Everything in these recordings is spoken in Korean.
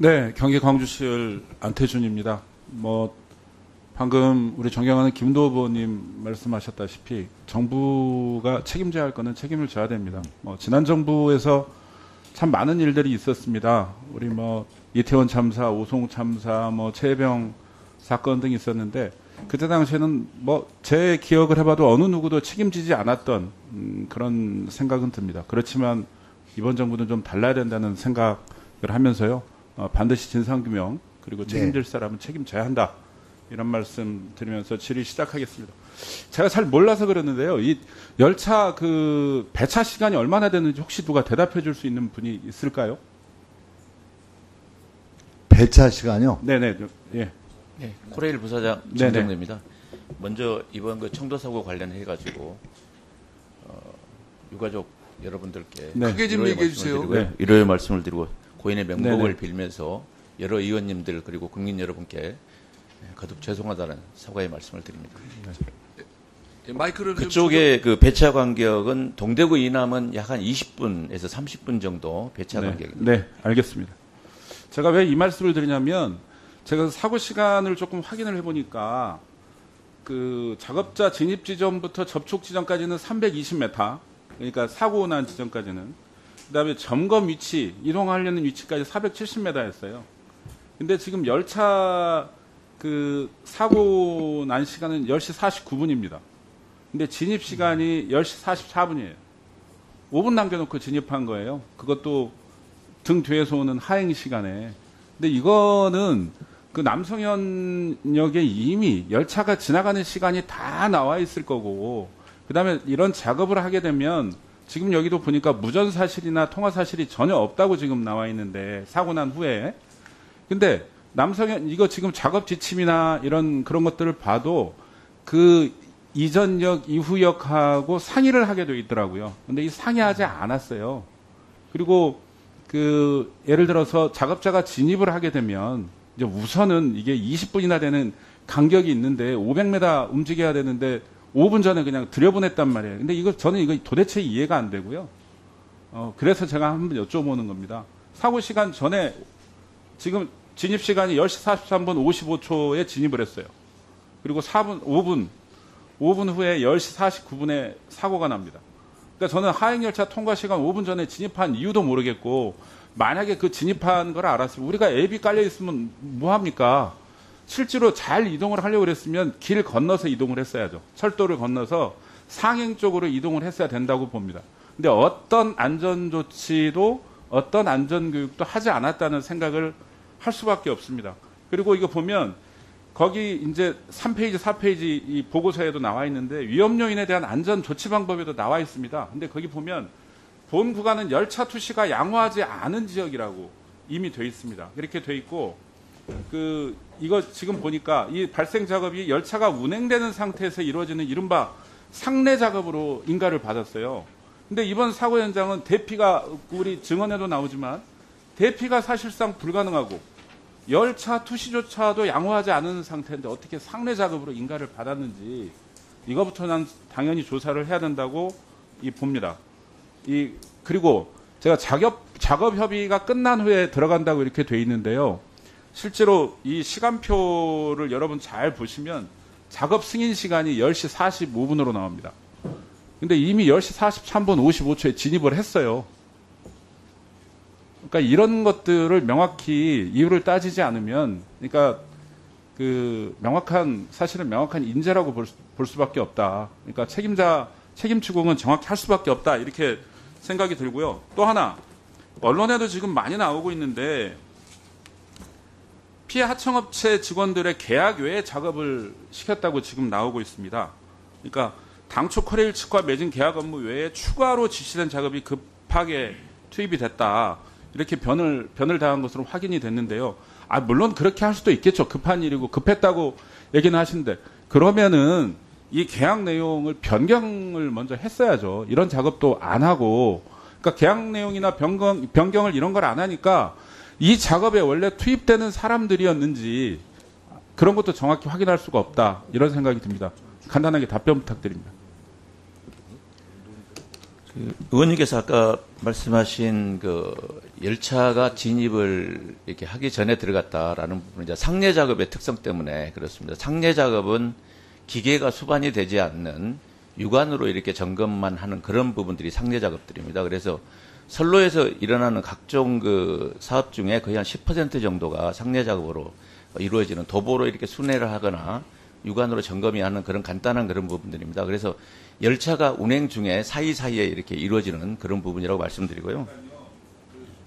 네, 경기 광주시을 안태준입니다. 방금 우리 존경하는 김도 후보님 말씀하셨다시피 정부가 책임져야 할 거는 책임을 져야 됩니다. 지난 정부에서 참 많은 일들이 있었습니다. 우리 이태원 참사, 오송 참사, 최혜병 사건 등이 있었는데 그때 당시에는 제 기억을 해봐도 어느 누구도 책임지지 않았던 그런 생각은 듭니다. 그렇지만 이번 정부는 좀 달라야 된다는 생각을 하면서요. 반드시 진상규명 그리고 책임질 사람은 책임져야 한다. 이런 말씀 드리면서 질의 시작하겠습니다. 제가 잘 몰라서 그러는데요. 이 열차 배차 시간이 얼마나 되는지 혹시 누가 대답해 줄 수 있는 분이 있을까요? 배차 시간이요? 네네. 예. 네, 코레일 부사장 정정래입니다. 먼저 이번 청도 사고 관련해가지고 유가족 여러분들께 크게 좀 얘기해 주세요. 일요일 말씀을 드리고 고인의 명복을 빌면서 여러 의원님들 그리고 국민 여러분께 거듭 죄송하다는 사과의 말씀을 드립니다. 마이크를 그쪽의 배차 간격은 동대구 이남은 약 한 20분에서 30분 정도 배차 간격입니다. 네, 알겠습니다. 제가 왜 이 말씀을 드리냐면 제가 사고 시간을 조금 확인을 해보니까 작업자 진입 지점부터 접촉 지점까지는 320m, 그러니까 사고 난 지점까지는. 그다음에 점검 위치, 이동하려는 위치까지 470m였어요. 근데 지금 열차 사고 난 시간은 10시 49분입니다. 근데 진입 시간이 10시 44분이에요. 5분 남겨놓고 진입한 거예요. 그것도 등 뒤에서 오는 하행 시간에. 근데 이거는 남성현역에 이미 열차가 지나가는 시간이 다 나와 있을 거고, 그 다음에 이런 작업을 하게 되면 지금 여기도 보니까 무전 사실이나 통화 사실이 전혀 없다고 지금 나와 있는데, 사고 난 후에. 근데 남성현, 이거 지금 작업 지침이나 그런 것들을 봐도 이전역, 이후역하고 상의를 하게 돼 있더라고요. 근데 이 상의하지 않았어요. 그리고 예를 들어서 작업자가 진입을 하게 되면 이제 우선은 이게 20분이나 되는 간격이 있는데 500m 움직여야 되는데 5분 전에 그냥 들여보냈단 말이에요. 근데 저는 이거 도대체 이해가 안 되고요. 그래서 제가 한번 여쭤보는 겁니다. 사고 시간 전에 지금 진입 시간이 10시 43분 55초에 진입을 했어요. 그리고 5분 후에 10시 49분에 사고가 납니다. 그러니까 저는 하행열차 통과 시간 5분 전에 진입한 이유도 모르겠고, 만약에 진입한 걸 알았으면 우리가 앱이 깔려 있으면 뭐합니까? 실제로 잘 이동을 하려고 그랬으면 길 건너서 이동을 했어야죠. 철도를 건너서 상행 쪽으로 이동을 했어야 된다고 봅니다. 근데 어떤 안전조치도 어떤 안전교육도 하지 않았다는 생각을 할 수밖에 없습니다. 그리고 이거 보면 거기 이제 3페이지, 4페이지 이 보고서에도 나와 있는데 위험 요인에 대한 안전 조치 방법에도 나와 있습니다. 근데 거기 보면 본 구간은 열차 투시가 양호하지 않은 지역이라고 이미 돼 있습니다. 이렇게 돼 있고 이거 지금 보니까 이 발생 작업이 열차가 운행되는 상태에서 이루어지는 이른바 상례 작업으로 인가를 받았어요. 근데 이번 사고 현장은 대피가 우리 증언에도 나오지만 대피가 사실상 불가능하고 열차 투시조차도 양호하지 않은 상태인데 어떻게 상례 작업으로 인가를 받았는지 이거부터 난 당연히 조사를 해야 된다고 봅니다. 그리고 제가 작업 협의가 끝난 후에 들어간다고 이렇게 돼 있는데요. 실제로 이 시간표를 여러분 잘 보시면 작업 승인 시간이 10시 45분으로 나옵니다. 근데 이미 10시 43분 55초에 진입을 했어요. 그러니까 이런 것들을 명확히 이유를 따지지 않으면, 그러니까 사실은 명확한 인재라고 볼 수밖에 없다. 그러니까 책임 추궁은 정확히 할 수밖에 없다. 이렇게 생각이 들고요. 또 하나, 언론에도 지금 많이 나오고 있는데 피해 하청업체 직원들의 계약 외에 작업을 시켰다고 지금 나오고 있습니다. 그러니까 당초 코레일 측과 맺은 계약 업무 외에 추가로 지시된 작업이 급하게 투입이 됐다. 이렇게 변을 당한 것으로 확인이 됐는데요. 물론 그렇게 할 수도 있겠죠. 급한 일이고 급했다고 얘기는 하시는데, 그러면은 이 계약 내용을 변경을 먼저 했어야죠. 이런 작업도 안 하고, 그러니까 계약 내용이나 변경을 이런 걸 안 하니까 이 작업에 원래 투입되는 사람들이었는지 그런 것도 정확히 확인할 수가 없다. 이런 생각이 듭니다. 간단하게 답변 부탁드립니다. 의원님께서 아까 말씀하신 그 열차가 진입을 이렇게 하기 전에 들어갔다라는 부분은 이제 상례 작업의 특성 때문에 그렇습니다. 상례 작업은 기계가 수반이 되지 않는 육안으로 이렇게 점검만 하는 그런 부분들이 상례 작업들입니다. 그래서 선로에서 일어나는 각종 그 사업 중에 거의 한 10% 정도가 상례 작업으로 이루어지는 도보로 이렇게 순회를 하거나 육안으로 점검이 하는 그런 간단한 그런 부분들입니다. 그래서 열차가 운행 중에 사이사이에 이렇게 이루어지는 그런 부분이라고 말씀드리고요.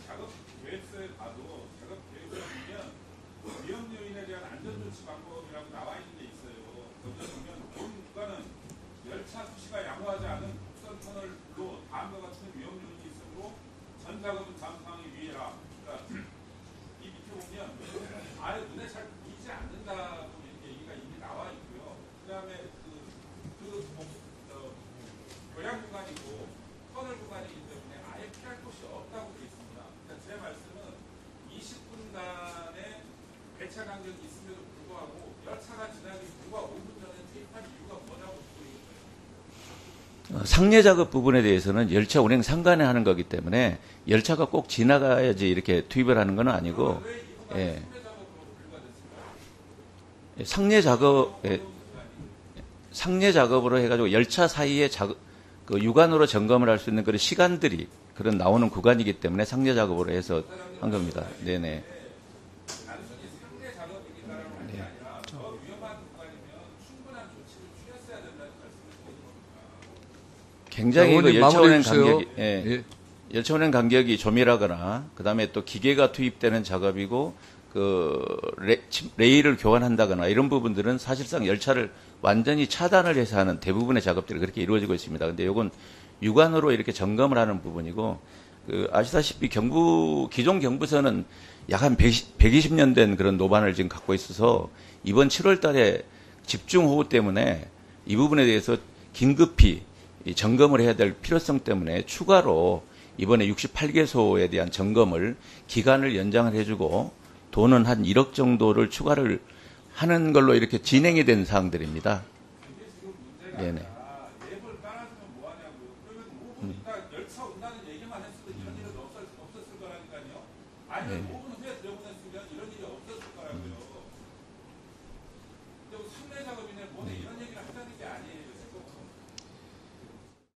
작업 계획서에 봐도 작업 계획서에 보면 위험 요인에 대한 안전 조치 방법이라고 나와 있는 게 있어요. 거기에 보면 본 구간은 열차 수시가 양호하지 않은 곡선 터널로 다음과 같은 위험 요인이 있으므로 전 작업은 다음 상황에 유의해라. 그러니까 이 밑에 보면 아예 눈에 잘 보이지 않는다고 이렇게 얘기가 이미 나와 있고요. 그다음에 교량 구간이고 터널 구간이기 때문에 아예 피할 곳이 없다고 되어 있습니다. 그러니까 제 말씀은 20분간의 배차 간격이 있음에도 불구하고 열차가 지나기 불과 5분 전에 투입할 이유가 뭐냐고 묻고 있어요. 상례 작업 부분에 대해서는 열차 운행 상간에 하는 거기 때문에 열차가 꼭 지나가야지 이렇게 투입을 하는 건 아니고, 예. 상례 작업, 상례 작업으로 해가지고 열차 사이에 그 육안으로 점검을 할 수 있는 그런 시간들이 그런 나오는 구간이기 때문에 상례 작업으로 해서 한 겁니다. 네네. 단순히 상례 작업이라는 게 아니라 더 위험한 구간이면 충분한 조치를 취했어야 된다는 말씀을 드리는 겁니다. 굉장히 그 의원님 열차 운행 마무리해 주세요. 간격이, 예. 예. 열차 운행 간격이 조밀하거나 그다음에 또 기계가 투입되는 작업이고 그 레일을 교환한다거나 이런 부분들은 사실상 열차를 완전히 차단을 해서 하는 대부분의 작업들이 그렇게 이루어지고 있습니다. 근데 요건 육안으로 이렇게 점검을 하는 부분이고 그 아시다시피 기존 경부선은 약 한 120년 된 그런 노반을 지금 갖고 있어서 이번 7월 달에 집중호우 때문에 이 부분에 대해서 긴급히 점검을 해야 될 필요성 때문에 추가로 이번에 68개소에 대한 점검을 기간을 연장을 해주고 돈은 한 1억 정도를 추가를 하는 걸로 이렇게 진행이 된 사항들입니다. 이게 지금 문제가 네네. 아니라 앱을 깔아주면 뭐하냐고요. 그러면 5분 있다 열차 온다는 얘기만 했어도 이런 일은 없었을 거라니까요. 아니면 5분 후에